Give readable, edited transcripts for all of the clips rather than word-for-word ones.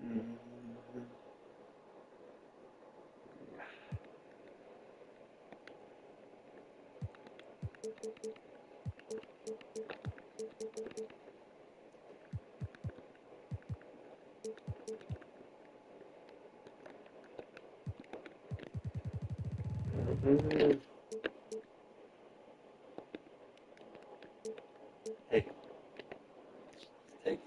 Mhm. Mhm. Hey, take.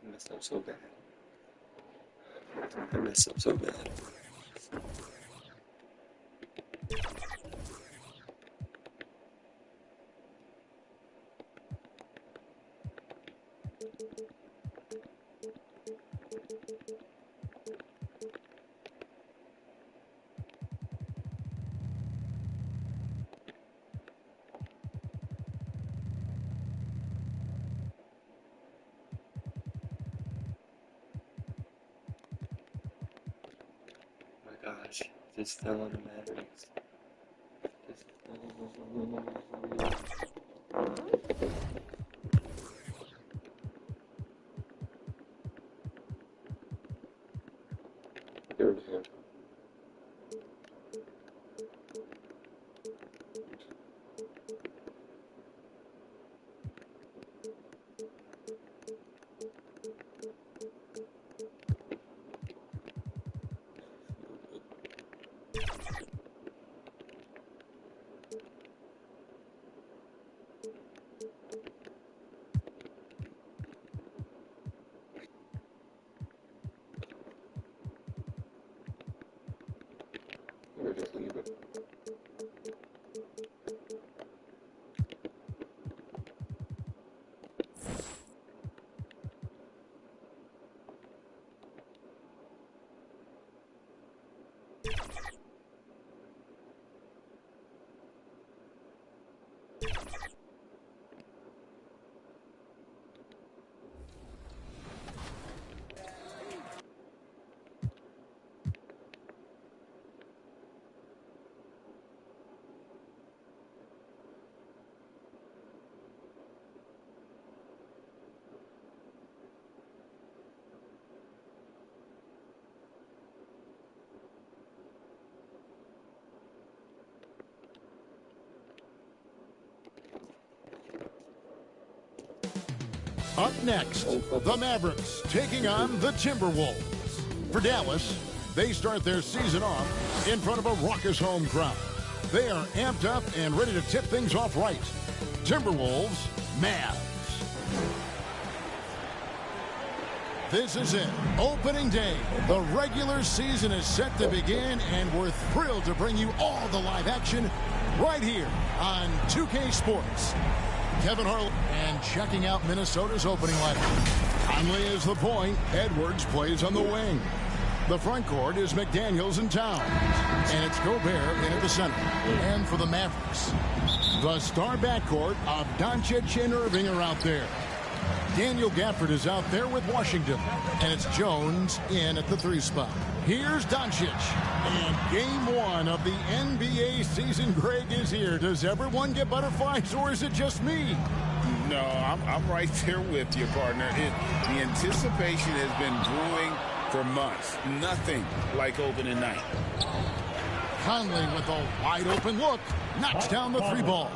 I messed up so bad. I messed up so bad. Oh my gosh, just fell on the Mavericks. Just Here it is. Here it is, leave it. Up next, the Mavericks taking on the Timberwolves. For Dallas, they start their season off in front of a raucous home crowd. They are amped up and ready to tip things off right. Timberwolves, Mavs. This is it. Opening day. The regular season is set to begin, and we're thrilled to bring you all the live action right here on 2K Sports. Kevin Harlan and checking out Minnesota's opening lineup. Conley is the point. Edwards plays on the wing. The front court is McDaniels and Towns. And it's Gobert in at the center. And for the Mavericks, the star backcourt of Doncic and Irving are out there. Daniel Gafford is out there with Washington. And it's Jones in at the 3 spot. Here's Doncic. And game 1 of the NBA season, Greg, is here. Does everyone get butterflies, or is it just me? No, I'm right there with you, partner. The anticipation has been brewing for months. Nothing like opening night. Conley with a wide-open look. Knocks down the 3 ball.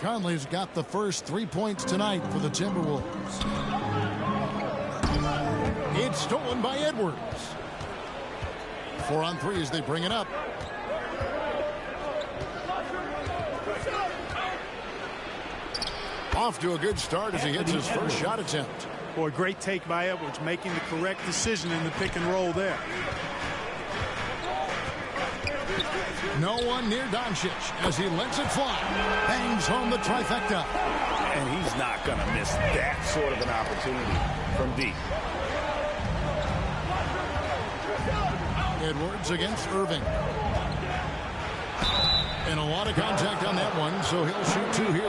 Conley's got the first 3 points tonight for the Timberwolves. It's stolen by Edwards. 4 on 3 as they bring it up. Off to a good start as he hits his first shot attempt. Boy, great take by Edwards, making the correct decision in the pick and roll there. No one near Doncic as he lets it fly. Bangs home the trifecta. And he's not going to miss that sort of an opportunity from deep. Edwards against Irving. And a lot of contact on that one, so he'll shoot two here.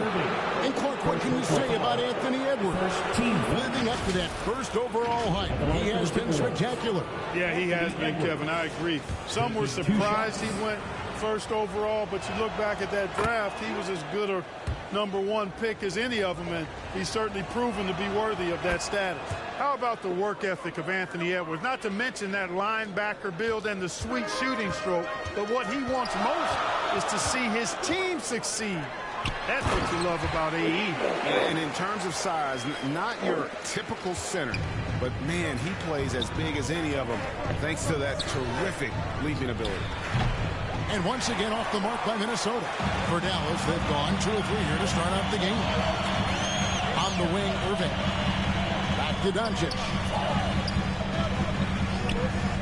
And Clark, what can you say about Anthony Edwards? Living up to that first overall hype, he has been spectacular. Yeah, he has been, Kevin. I agree. Some were surprised he went first overall, but you look back at that draft, he was as good a #1 pick as any of them, and he's certainly proven to be worthy of that status. How about the work ethic of Anthony Edwards? Not to mention that linebacker build and the sweet shooting stroke, but what he wants most is to see his team succeed. That's what you love about AE. And in terms of size, not your typical center, but man, he plays as big as any of them thanks to that terrific leaping ability. And once again off the mark by Minnesota. For Dallas, they've gone 2 of 3 here to start off the game. On the wing, Irving. Back to Doncic.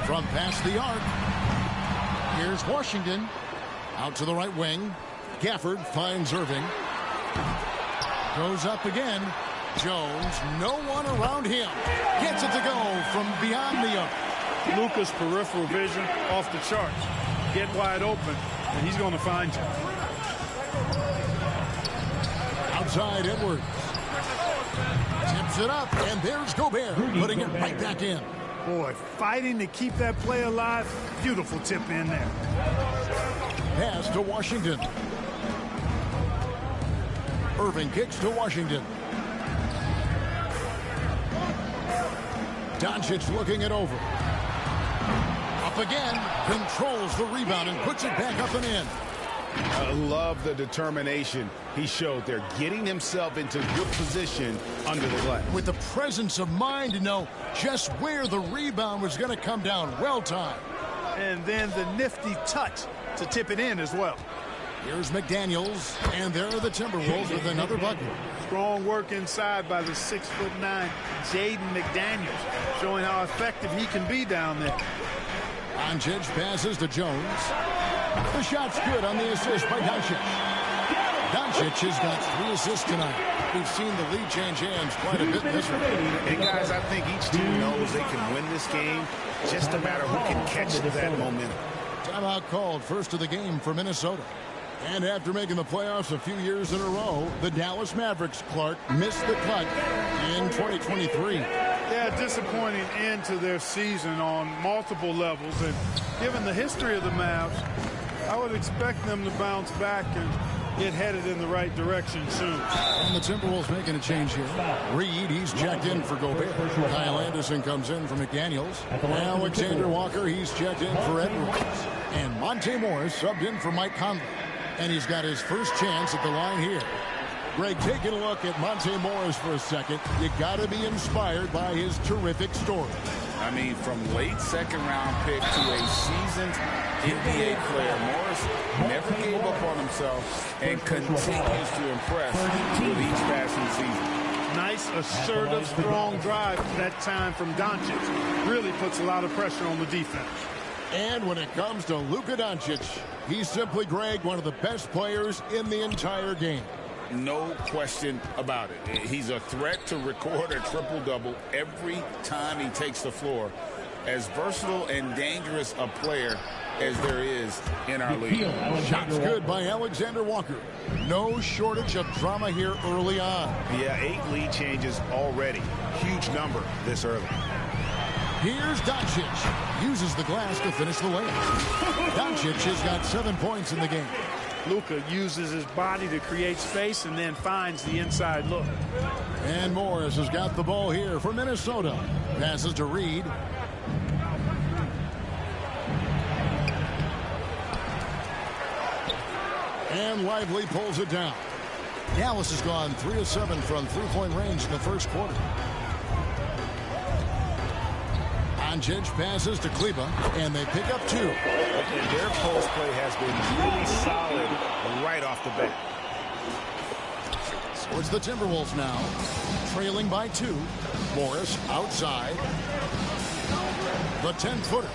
From past the arc. Here's Washington. Out to the right wing. Gafford finds Irving. Goes up again. Jones, no one around him. Gets it to go from beyond the arc. Luka's peripheral vision off the charts. Get wide open, and he's going to find you. Outside Edwards. Tips it up, and there's Gobert, putting it right back in. Boy, fighting to keep that play alive. Beautiful tip in there. Pass to Washington. Irving kicks to Washington. Doncic looking it over. Up again, controls the rebound and puts it back up and in. I love the determination he showed there, getting himself into good position under the glass. With the presence of mind to know just where the rebound was going to come down. Well timed. And then the nifty touch to tip it in as well. Here's McDaniels, and there are the Timberwolves with another bucket. Strong work inside by the 6'9" Jaden McDaniels, showing how effective he can be down there. Doncic passes to Jones. The shot's good on the assist by Doncic. Doncic has got 3 assists tonight. We've seen the lead change hands quite a bit in this one. And guys, I think each team knows they can win this game. Just a matter who can catch that momentum. Timeout called, first of the game for Minnesota. And after making the playoffs a few years in a row, the Dallas Mavericks, Clark, missed the cut in 2023. Yeah, disappointing end to their season on multiple levels. And given the history of the Mavs, I would expect them to bounce back and get headed in the right direction soon. And the Timberwolves making a change here. Reed, he's checked in for Gobert. Kyle Anderson comes in for McDaniels. Alexander Walker, he's checked in for Edwards. And Monte Morris subbed in for Mike Conley. And he's got his first chance at the line here. Greg, taking a look at Monte Morris for a second. You got to be inspired by his terrific story. I mean, from late second-round pick to a seasoned NBA player, Morris never gave up on himself and continues to impress with each passing season. Nice, assertive, strong drive that time from Doncic. Really puts a lot of pressure on the defense. And when it comes to Luka Doncic, he's simply, Greg, one of the best players in the entire game. No question about it. He's a threat to record a triple-double every time he takes the floor. As versatile and dangerous a player as there is in our league. Shots good by Alexander Walker. No shortage of drama here early on. Yeah, 8 lead changes already. Huge number this early. Here's Doncic. Uses the glass to finish the layup. Doncic has got 7 points in the game. Luka uses his body to create space and then finds the inside look. And Morris has got the ball here for Minnesota. Passes to Reed. And Lively pulls it down. Dallas has gone 3 of 7 from three-point range in the first quarter. Doncic passes to Kleber, and they pick up 2. And their post play has been really solid right off the bat. So it's the Timberwolves now, trailing by 2. Morris outside. The 10-footer.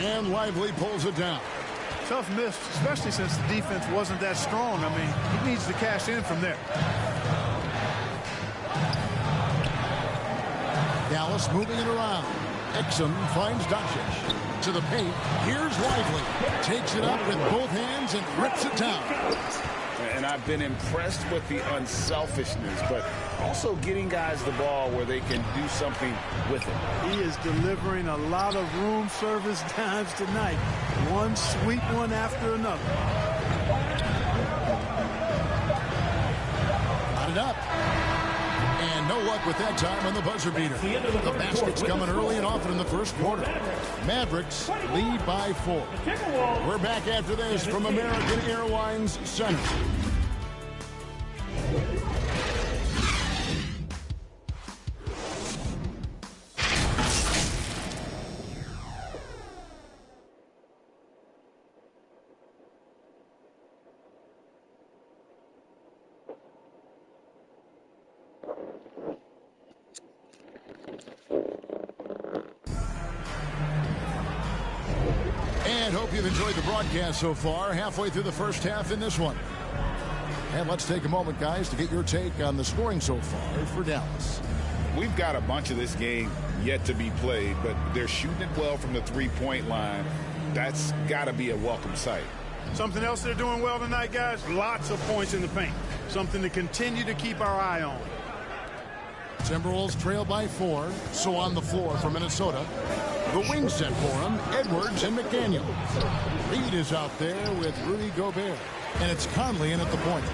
And Lively pulls it down. Tough miss, especially since the defense wasn't that strong. I mean, he needs to cash in from there. Dallas moving it around. Exum finds Doncic. To the paint. Here's Lively. Takes it up with both hands and rips it down. And I've been impressed with the unselfishness, but also getting guys the ball where they can do something with it. He is delivering a lot of room service times tonight. One sweet one after another. Got it up. And no luck with that time on the buzzer beater. The basket's coming early and often in the first quarter. Mavericks lead by 4. We're back after this from American Airlines Center. And hope you've enjoyed the broadcast so far. Halfway through the first half in this one. And let's take a moment, guys, to get your take on the scoring so far for Dallas. We've got a bunch of this game yet to be played, but they're shooting it well from the three-point line. That's got to be a welcome sight. Something else they're doing well tonight, guys, lots of points in the paint. Something to continue to keep our eye on. Timberwolves trail by 4. So on the floor for Minnesota. The wing set for him, Edwards and McDaniel. Reed is out there with Rudy Gobert. And it's Conley in at the point.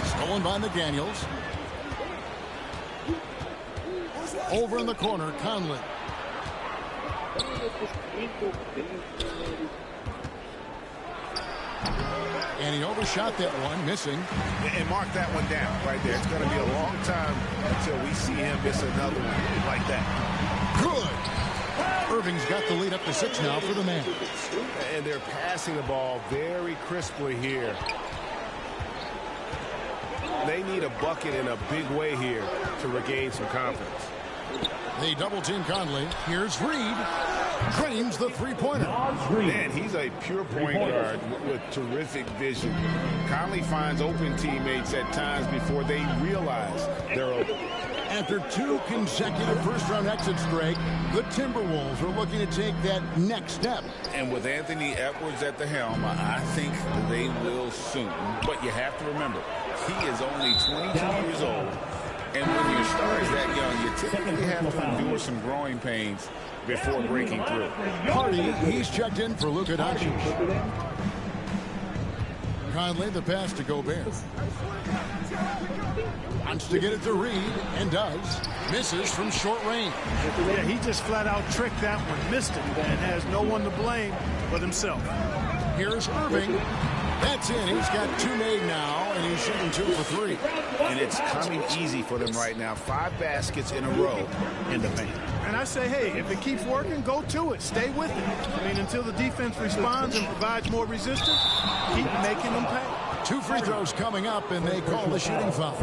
Stolen by McDaniels. Over in the corner, Conley. And he overshot that one, missing. And mark that one down right there. It's going to be a long time until we see him miss another one like that. Good. Irving's got the lead up to 6 now for the man. And they're passing the ball very crisply here. They need a bucket in a big way here to regain some confidence. They double team Conley. Here's Reed. Drains the three-pointer. Man, he's a pure point guard with terrific vision. Conley finds open teammates at times before they realize they're open. After 2 consecutive first-round exits, Greg, the Timberwolves are looking to take that next step. And with Anthony Edwards at the helm, I think they will soon. But you have to remember, he is only 22 years old. And when your star is that young, you typically have to endure some growing pains before breaking through. Hardy, he's checked in for Luka Doncic. Conley, the pass to Gobert. Wants to get it to Reed, and does. Misses from short range. Yeah, he just flat out tricked that one, missed it, and has no one to blame but himself. Here's Irving. That's in. He's got 2 made now, and he's shooting 2 for 3. And it's coming easy for them right now. 5 baskets in a row in the paint. And I say, hey, if it keeps working, go to it. Stay with it. I mean, until the defense responds and provides more resistance, keep making them pay. 2 free throws coming up, and they call the shooting foul.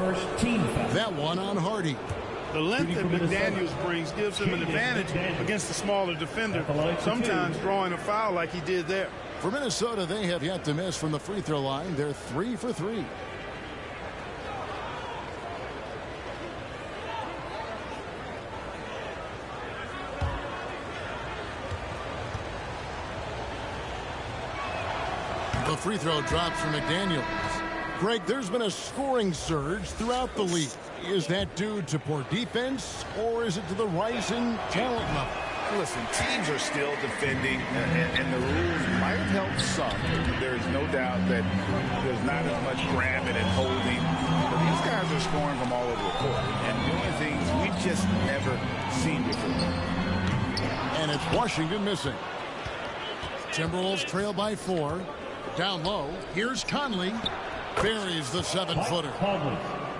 That one on Hardy. The length that McDaniels brings gives him an advantage against the smaller defender, sometimes drawing a foul like he did there. For Minnesota, they have yet to miss from the free throw line. They're 3 for 3. The free throw drops from McDaniels. Greg, there's been a scoring surge throughout the league. Is that due to poor defense, or is it to the rising talent level? Listen, teams are still defending, and the rules might have helped some. There's no doubt that there's not as much grabbing and holding. But these guys are scoring from all over the court and doing things we've just never seen before. And it's Washington missing. Timberwolves trail by 4. Down low, here's Conley. Buries the 7-footer.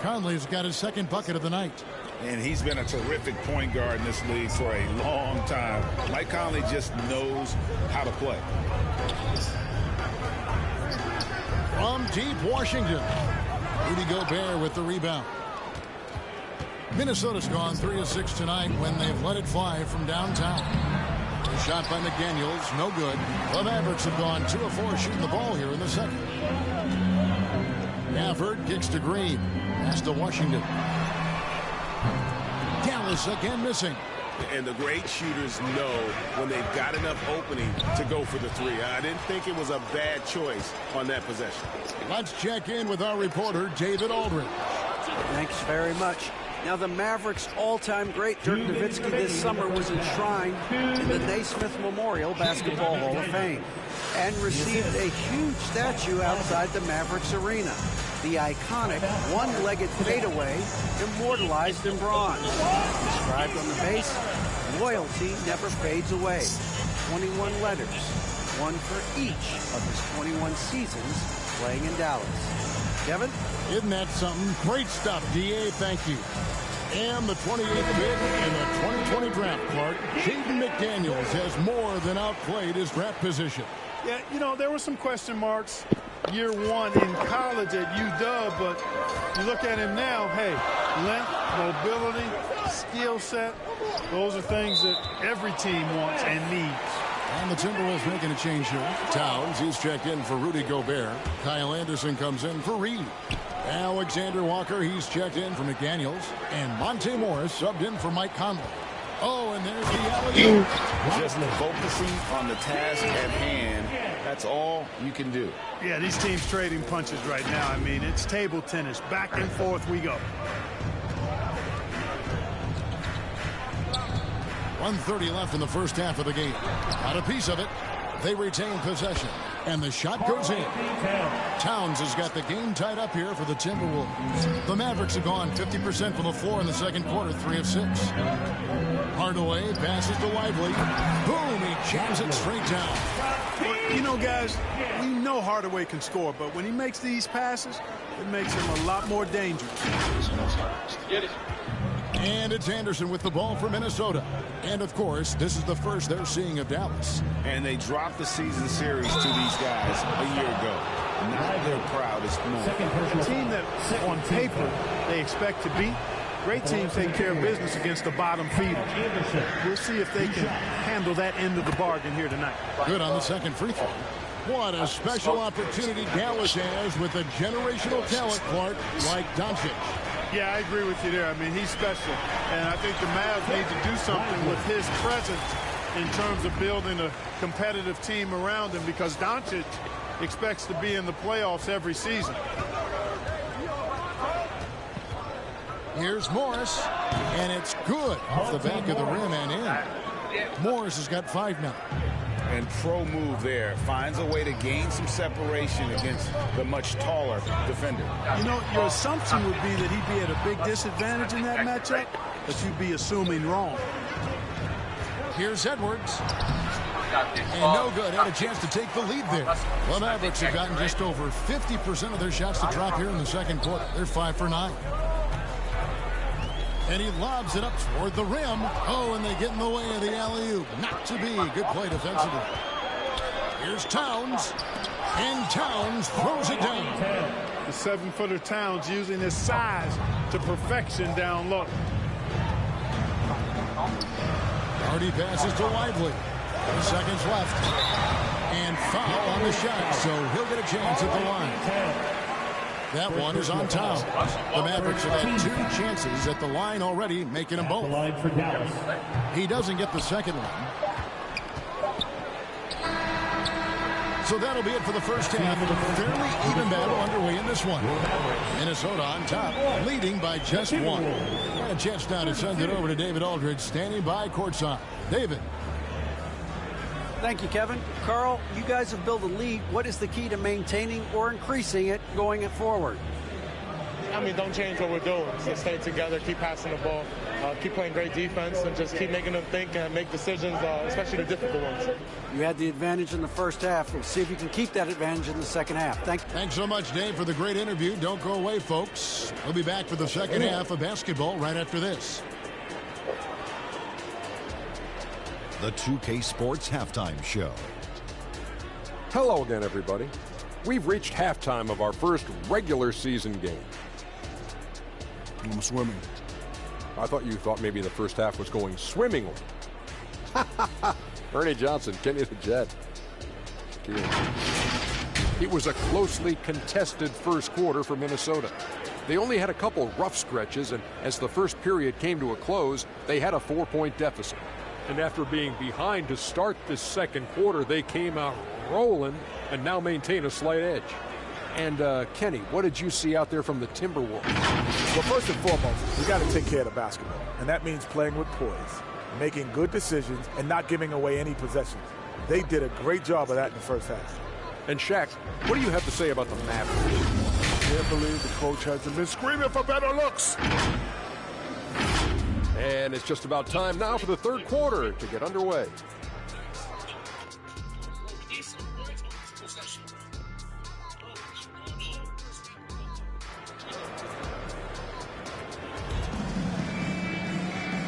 Conley's got his 2nd bucket of the night. And he's been a terrific point guard in this league for a long time. Mike Conley just knows how to play. From deep Washington, Rudy Gobert with the rebound. Minnesota's gone 3 of 6 tonight when they've let it fly from downtown. A shot by McDaniels, no good. The Mavericks have gone 2 of 4 shooting the ball here in the second. Gafford kicks to Green. Pass to Washington. Dallas again missing. And the great shooters know when they've got enough opening to go for the three. I didn't think it was a bad choice on that possession. Let's check in with our reporter, David Aldridge. Thanks very much. Now, the Mavericks' all-time great Dirk Nowitzki this summer was enshrined in the Naismith Memorial Basketball Hall of Fame and received a huge statue outside the Mavericks arena. The iconic one-legged fadeaway immortalized in bronze. Inscribed on the base, loyalty never fades away. 21 letters, one for each of his 21 seasons playing in Dallas. Kevin? Isn't that something? Great stuff, D.A. Thank you. And the 28th pick in the 2020 draft, Clark, Jaden McDaniels has more than outplayed his draft position. Yeah, you know, there were some question marks year one in college at UW, but you look at him now, hey, length, mobility, skill set, those are things that every team wants and needs. And the Timberwolves making a change here. Towns, he's checked in for Rudy Gobert. Kyle Anderson comes in for Reed. Alexander Walker, he's checked in for McDaniels. And Monte Morris subbed in for Mike Conley. Oh, and there's the alley-oop. Just focusing on the task at hand, that's all you can do. Yeah, these teams trading punches right now. I mean, it's table tennis. Back and forth we go. 1:30 left in the first half of the game. Got a piece of it. They retain possession. And the shot goes in. Towns has got the game tied up here for the Timberwolves. The Mavericks have gone 50% from the floor in the second quarter, 3 of 6. Hardaway passes to Lively. Boom, he jams it straight down. Well, you know, guys, we know Hardaway can score, but when he makes these passes, it makes him a lot more dangerous. Get it. And it's Anderson with the ball for Minnesota. And, of course, this is the first they're seeing of Dallas. And they dropped the season series to these guys a year ago. Not their proudest moment. A team that, on paper, they expect to beat. Great teams take care of business against the bottom feeder. We'll see if they can handle that end of the bargain here tonight. Good on the second free throw. What a special opportunity Dallas has with a generational talent, Clark, like Doncic. Yeah, I agree with you there. I mean, he's special. And I think the Mavs need to do something with his presence in terms of building a competitive team around him, because Doncic expects to be in the playoffs every season. Here's Morris, and it's good off the back of the rim and in. Morris has got 5 now. And pro move there. Finds a way to gain some separation against the much taller defender. You know, your assumption would be that he'd be at a big disadvantage in that matchup, but you'd be assuming wrong. Here's Edwards. And no good. Had a chance to take the lead there. The Mavericks have gotten just over 50% of their shots to drop here in the second quarter. They're 5 for 9. And he lobs it up toward the rim. Oh, and they get in the way of the alley-oop. Not to be. Good play defensively. Here's Towns. And Towns throws it down. The 7-footer Towns using his size to perfection down low. Hardy passes to Lively. 4 seconds left. And foul on the shot, so he'll get a chance at the line. That one is on Towns. The Mavericks have had 2 chances at the line already, making them both. He doesn't get the second one. So that'll be it for the first half. A fairly even battle underway in this one. Minnesota on top, leading by just 1. And a chance now to send it over to David Aldridge, standing by courtside. David. Thank you, Kevin. Carl, you guys have built a lead. What is the key to maintaining or increasing it going forward? I mean, don't change what we're doing. Just stay together, keep passing the ball, keep playing great defense, and just keep making them think and make decisions, especially the difficult ones. You had the advantage in the first half. We'll see if you can keep that advantage in the second half. Thanks so much, Dave, for the great interview. Don't go away, folks. We'll be back for the second half of basketball right after this. The 2K Sports Halftime Show. Hello again, everybody. We've reached halftime of our first regular season game. I'm swimming. I thought you thought maybe the first half was going swimmingly. Ernie Johnson, Kenny the Jet. It was a closely contested first quarter for Minnesota. They only had a couple rough stretches, and as the first period came to a close, they had a 4-point deficit. And after being behind to start this second quarter, they came out rolling and now maintain a slight edge. And Kenny, what did you see out there from the Timberwolves? Well, first and foremost, we got to take care of the basketball, and that means playing with poise, making good decisions, and not giving away any possessions. They did a great job of that in the first half. And Shaq, what do you have to say about the Mavericks? I can't believe the coach hasn't been screaming for better looks. And it's just about time now for the third quarter to get underway.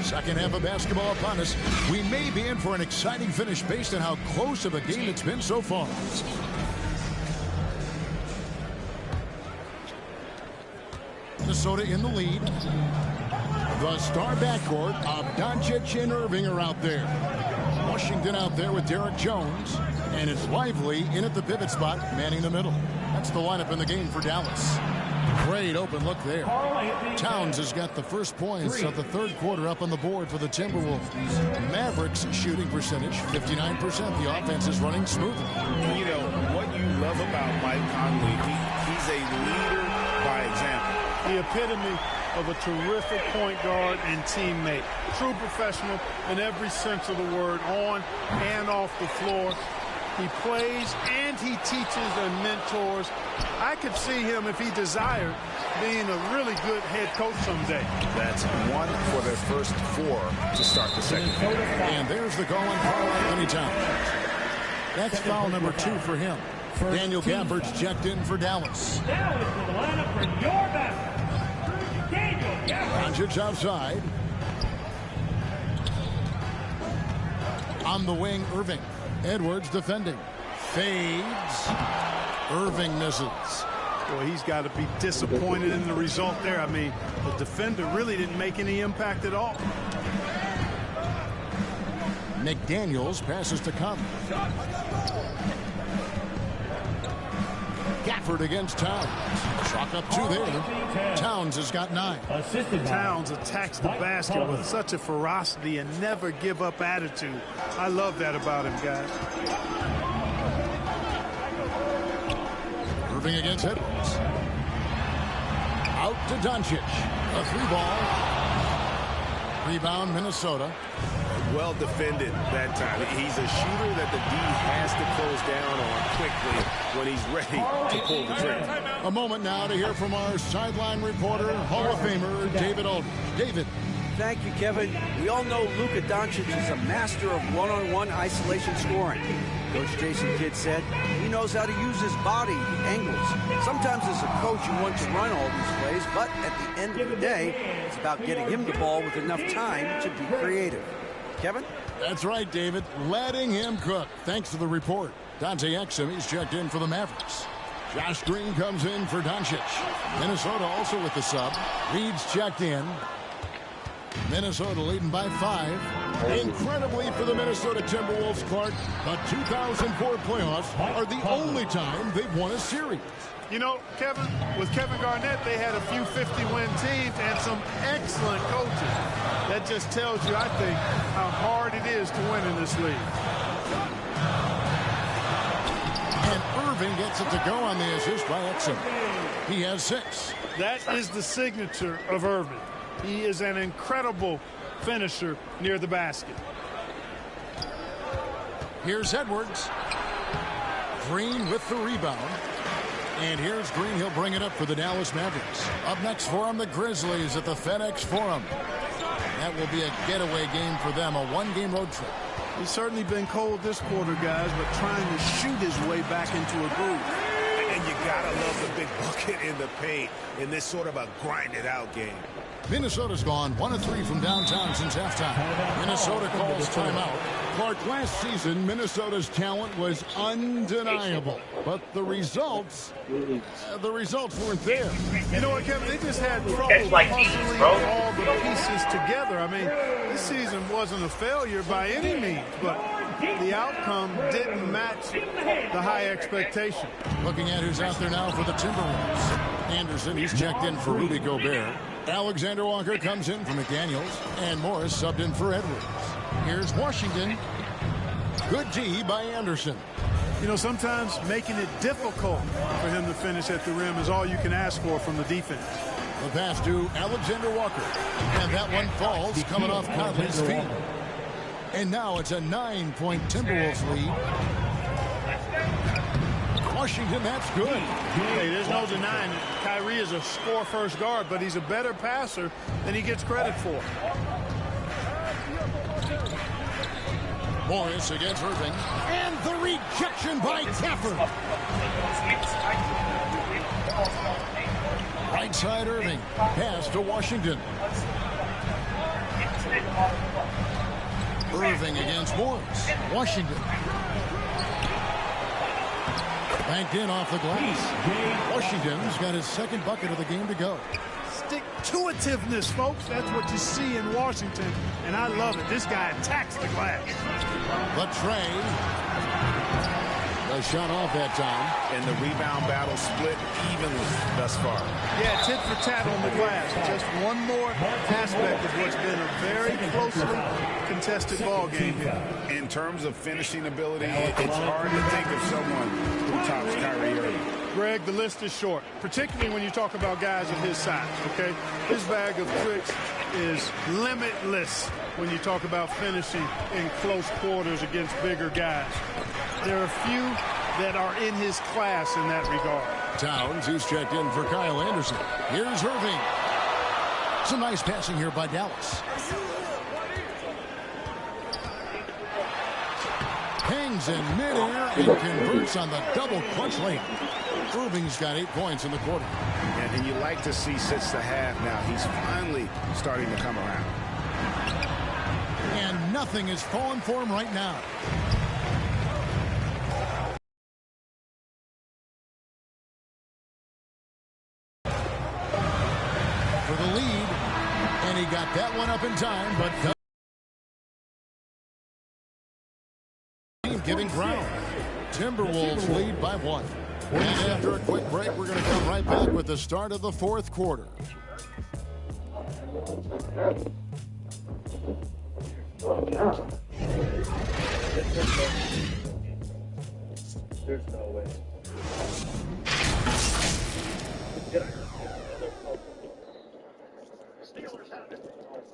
Second half of basketball upon us. We may be in for an exciting finish based on how close of a game it's been so far. Minnesota in the lead. The star backcourt of Doncic and Irving are out there. Washington out there with Derek Jones. And it's Lively in at the pivot spot, manning the middle. That's the lineup in the game for Dallas. Great open look there. Towns has got the first points of the third quarter up on the board for the Timberwolves. Mavericks shooting percentage, 59%. The offense is running smoothly. You know, what you love about Mike Conley, he's a leader by example. The epitome of a terrific point guard and teammate. True professional in every sense of the word, on and off the floor. He plays and he teaches and mentors. I could see him, if he desired, being a really good head coach someday. That's one for their first four to start the second quarter. And there's the call on Karl Anthony Towns. That's foul number 2 for him. Daniel Gafford's checked in for Dallas. Doncic outside. On the wing, Irving. Edwards defending. Fades. Irving misses. Boy, he's got to be disappointed in the result there. I mean, the defender really didn't make any impact at all. McDaniels passes to Conley. Gafford against Towns. Chalk up 2 there. Towns has got 9. Towns attacks the basket with such a ferocity and never give up attitude. I love that about him, guys. Irving against Edwards. Out to Doncic. A 3-ball. Rebound, Minnesota. Well defended that time. He's a shooter that the D has to close down on quickly when he's ready to pull the trigger. A moment now to hear from our sideline reporter, Hall of Famer David Aldridge. David. Thank you, Kevin. We all know Luka Doncic is a master of one-on-one isolation scoring. Coach Jason Kidd said he knows how to use his body, angles. Sometimes as a coach you want to run all these plays, but at the end of the day, it's about getting him the ball with enough time to be creative. Kevin? That's right, David. Letting him cook. Thanks to the report. Dante Exum, he's checked in for the Mavericks. Josh Green comes in for Doncic. Minnesota also with the sub. Reed's checked in. Minnesota leading by 5. Incredibly for the Minnesota Timberwolves, Clark, the 2004 playoffs are the only time they've won a series. You know, Kevin, with Kevin Garnett, they had a few 50-win teams and some excellent coaches. That just tells you, I think, how hard it is to win in this league. And Irving gets it to go on the assist by Exum. He has 6. That is the signature of Irving. He is an incredible finisher near the basket. Here's Edwards. Green with the rebound. And here's Green. He'll bring it up for the Dallas Mavericks. Up next for him, the Grizzlies at the FedEx Forum. That will be a getaway game for them, a 1-game road trip. He's certainly been cold this quarter, guys, but trying to shoot his way back into a groove. And you gotta love the big bucket in the paint in this sort of a grinded-out game. Minnesota's gone 1 of 3 from downtown since halftime. Minnesota calls timeout. Clark, last season, Minnesota's talent was undeniable. But the results weren't there. You know what, Kevin? They just had trouble puzzling all the pieces together. I mean, this season wasn't a failure by any means, but the outcome didn't match the high expectation. Looking at who's out there now for the Timberwolves. Anderson, he's checked in for Rudy Gobert. Alexander Walker comes in for McDaniels. And Morris subbed in for Edwards. Here's Washington. Good D by Anderson. You know, sometimes making it difficult for him to finish at the rim is all you can ask for from the defense. The pass to Alexander Walker. And that one falls coming off Conley's feet. And now it's a 9-point Timberwolves lead. Washington, that's good. Hey, there's no denying it. Kyrie is a score-first guard, but he's a better passer than he gets credit for. Morris against Irving. And the rejection by Gafford. Right side Irving. Pass to Washington. Irving against Morris. Washington. Banked in off the glass. Washington's got his second bucket of the game to go. Stick-to-itiveness, folks. That's what you see in Washington, and I love it. This guy attacks the glass. The tray. The shot off that time. And the rebound battle split evenly thus far. Yeah, tit for tat on the glass. Just one more aspect of what's been a very closely contested ball game here. In terms of finishing ability, it's hard to think of someone who tops Kyrie Irving. Greg, the list is short, particularly when you talk about guys of his size, okay? His bag of tricks is limitless when you talk about finishing in close quarters against bigger guys. There are few that are in his class in that regard. Towns, who's checked in for Kyle Anderson. Here's Irving. Some nice passing here by Dallas. Hangs in midair and converts on the double clutch lane. Irving's got 8 points in the quarter. And you like to see since the half now. He's finally starting to come around. And nothing is falling for him right now. For the lead. And he got that one up in time, but giving ground. Timberwolves lead by 1. And after a quick break, we're going to come right back with the start of the fourth quarter. There's no way.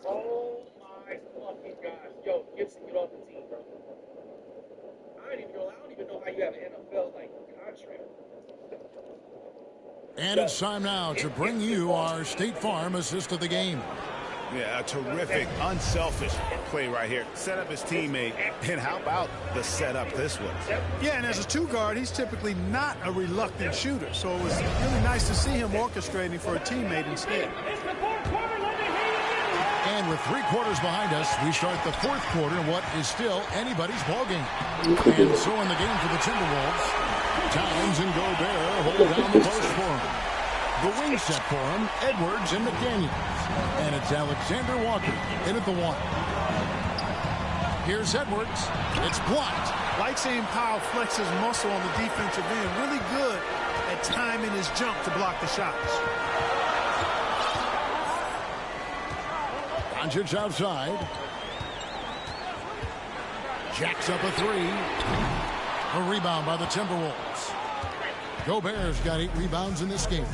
Oh my fucking gosh. Yo, Gibson, get off the team, bro. I don't even know how you have an NFL like contract. And it's time now to bring you our State Farm assist of the game. Yeah, a terrific, unselfish play right here. Set up his teammate, and how about the setup this was? Yeah, and as a two-guard, he's typically not a reluctant shooter, so it was really nice to see him orchestrating for a teammate instead. And with 3 quarters behind us, we start the fourth quarter in what is still anybody's ball game. And so in the game for the Timberwolves, Towns and Gobert hold down the post for him. The wing set for him, Edwards and McDaniels. And it's Alexander Walker in at the 1. Here's Edwards. It's blocked. Like seeing Powell flex his muscle on the defensive end. Really good at timing his jump to block the shots. Doncic outside. Jacks up a 3. A rebound by the Timberwolves. Gobert's got 8 rebounds in this game.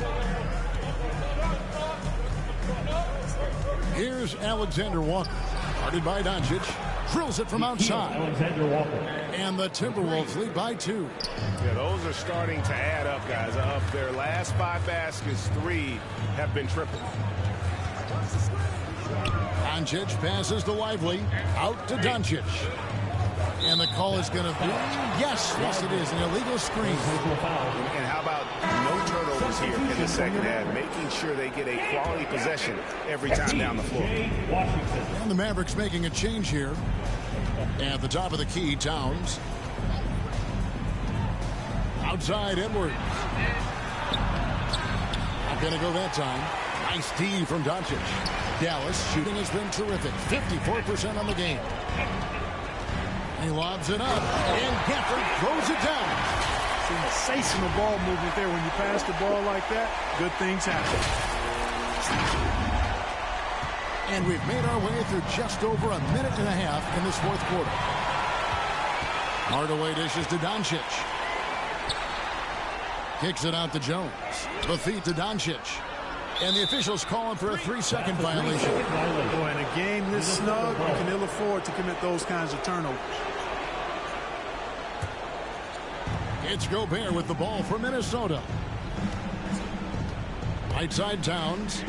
Here's Alexander Walker. Guarded by Doncic. Drills it from outside. And the Timberwolves lead by 2. Yeah, those are starting to add up, guys. Of their last 5 baskets, 3 have been triple. Doncic passes to Lively. Out to Doncic. And the call is going to be, yes, it is, an illegal screen. And how about no turnovers here in the second half, making sure they get a quality possession every time down the floor. And the Mavericks making a change here. At the top of the key, Towns. Outside, Edwards. Not going to go that time. Nice D from Doncic. Dallas shooting has been terrific. 54% on the game. He lobs it up, and Gafford throws it down. Sensational ball movement there. When you pass the ball like that, good things happen. And we've made our way through just over a minute and a half in this fourth quarter. Hardaway dishes to Doncic. Kicks it out to Jones. The feed to Doncic. And the officials calling for a 3-second violation. Boy, in a game this snug, you can ill afford to commit those kinds of turnovers. It's Gobert with the ball for Minnesota. Right side Towns.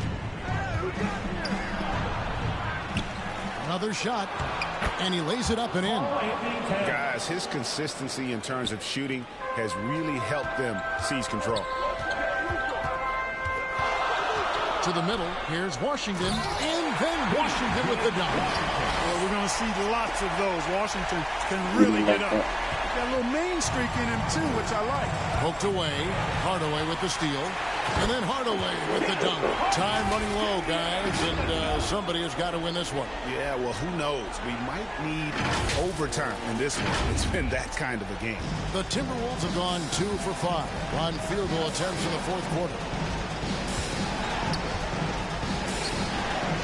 Another shot. And he lays it up and in. Guys, his consistency in terms of shooting has really helped them seize control. To the middle. Here's Washington. And then Washington with the dunk. Well, we're going to see lots of those. Washington can really get up. Got a little main streak in him, too, which I like. Poked away. Hardaway with the steal. And then Hardaway with the dunk. Time running low, guys, and somebody has got to win this one. Yeah, well, who knows? We might need overtime in this one. It's been that kind of a game. The Timberwolves have gone 2 for 5 on field goal attempts in the fourth quarter.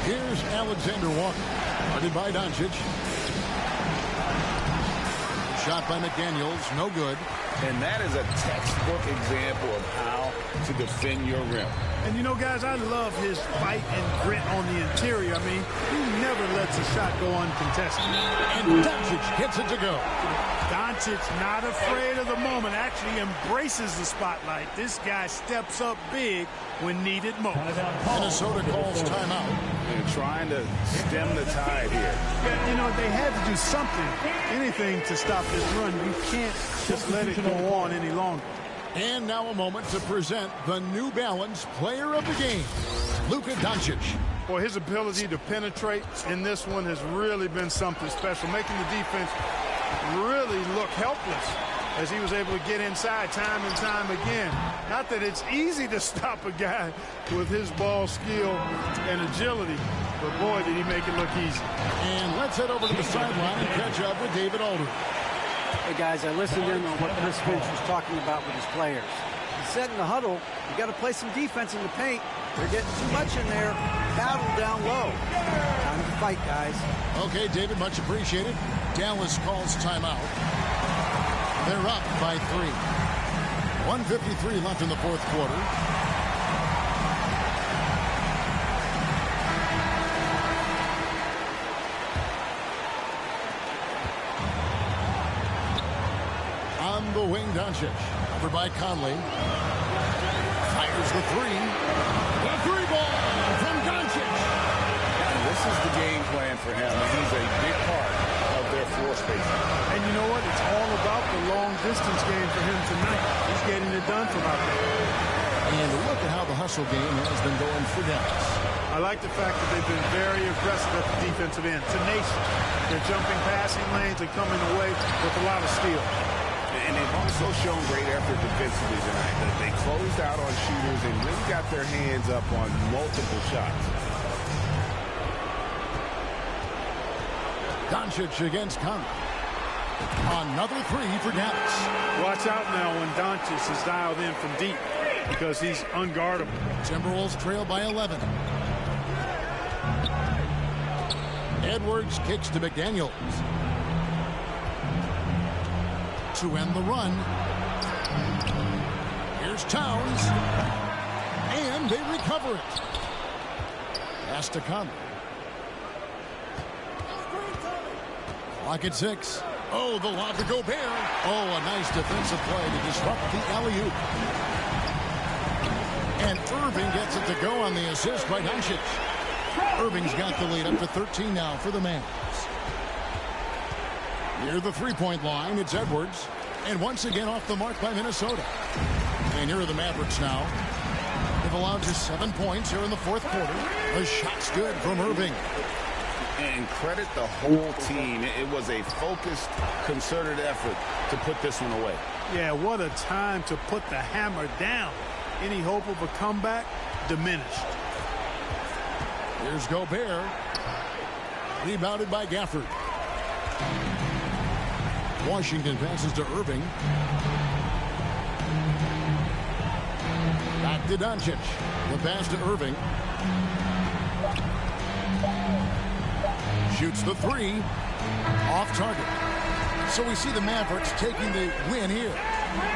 Here's Alexander Walker. Guarded by Doncic. Shot by McDaniels. No good. And that is a textbook example of how to defend your rim. And, you know, guys, I love his fight and grit on the interior. I mean, he never lets a shot go uncontested. And Doncic hits it to go. Doncic not afraid of the moment, actually embraces the spotlight. This guy steps up big when needed most. Minnesota calls timeout. And trying to stem the tide here. Yeah, you know, they had to do something, anything to stop this run. You can't just let it go on any longer. And now a moment to present the New Balance Player of the Game, Luka Doncic. Boy, his ability to penetrate in this one has really been something special, making the defense really look helpless as he was able to get inside time and time again. Not that it's easy to stop a guy with his ball skill and agility, but boy, did he make it look easy. And let's head over to the sideline and catch up with David Aldridge. Hey, guys, I listened in on what Chris Finch was talking about with his players. He said in the huddle, you got to play some defense in the paint. They're getting too much in there. Battle down low. Time to fight, guys. Okay, David, much appreciated. Dallas calls timeout. They're up by 3. 1:53 left in the fourth quarter. On the wing, Doncic. Covered by Conley. Fires the 3. The 3-ball from Doncic. And this is the game plan for him. He's a big part of their floor spacing. And you know what? It's all about the long-distance game for him tonight. He's getting it done from out there. And look at how the hustle game has been going for Dallas. I like the fact that they've been very aggressive at the defensive end. Tenacious. They're jumping passing lanes and coming away with a lot of steal. And they've also shown great effort defensively tonight. They closed out on shooters and really got their hands up on multiple shots. Doncic against Conley. Another 3 for Dallas. Watch out now when Doncic is dialed in from deep because he's unguardable. Timberwolves trail by 11. Edwards kicks to McDaniels. To end the run. Here's Towns. And they recover it. Pass to Conley. Clock at 6. Oh, the lob to Gobert. Oh, a nice defensive play to disrupt the alley-oop. And Irving gets it to go on the assist by Doncic. Irving's got the lead up to 13 now for the Mavs. Near the three-point line, it's Edwards. And once again off the mark by Minnesota. And here are the Mavericks now. They've allowed just 7 points here in the fourth quarter. The shot's good from Irving. And credit the whole team. It was a focused, concerted effort to put this one away. Yeah, what a time to put the hammer down. Any hope of a comeback diminished. Here's Gobert. Rebounded by Gafford. Washington passes to Irving. Back to Doncic. The pass to Irving. Shoots the three. Off target. So we see the Mavericks taking the win here.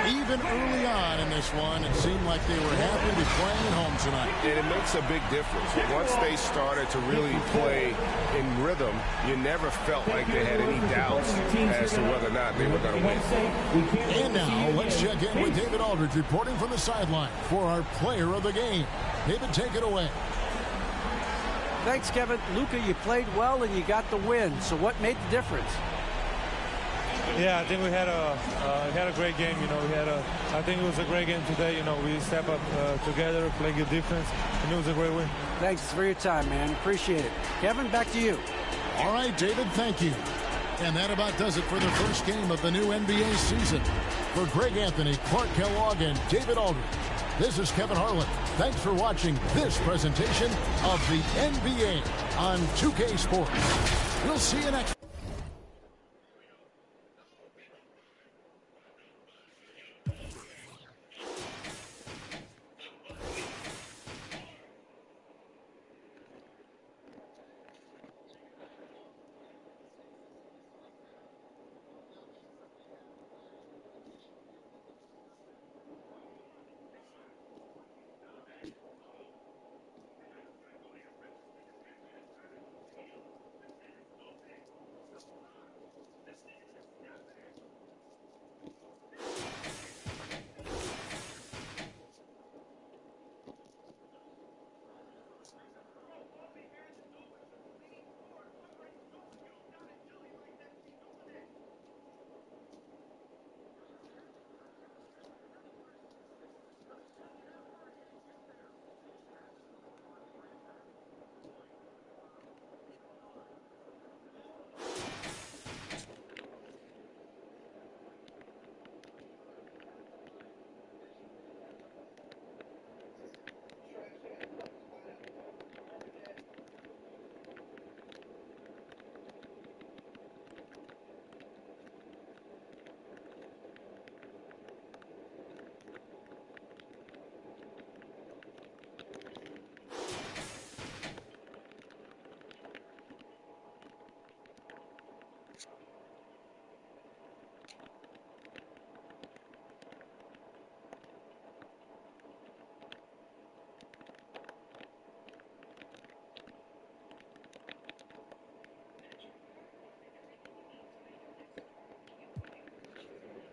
Even early on in this one, it seemed like they were happy to be playing at home tonight. And it makes a big difference. Once they started to really play in rhythm, you never felt like they had any doubts as to whether or not they were going to win. And now, let's check in with David Aldridge reporting from the sideline for our player of the game. David, take it away. Thanks, Kevin. Luka, you played well and you got the win. So what made the difference? Yeah, I think we had a great game. You know, I think it was a great game today. You know, we step up together, play good defense, and it was a great win. Thanks for your time, man. Appreciate it. Kevin, back to you. All right, David, thank you. And that about does it for the first game of the new NBA season. For Greg Anthony, Clark Kellogg, and David Aldridge, this is Kevin Harlan. Thanks for watching this presentation of the NBA on 2K Sports. We'll see you next.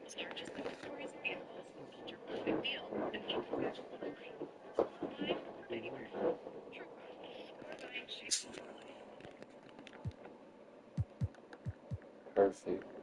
Starches like stories and animals feature perfect meal and eat fresh delivery. Online or anywhere. True crime. Buying shapes of life. Perfect.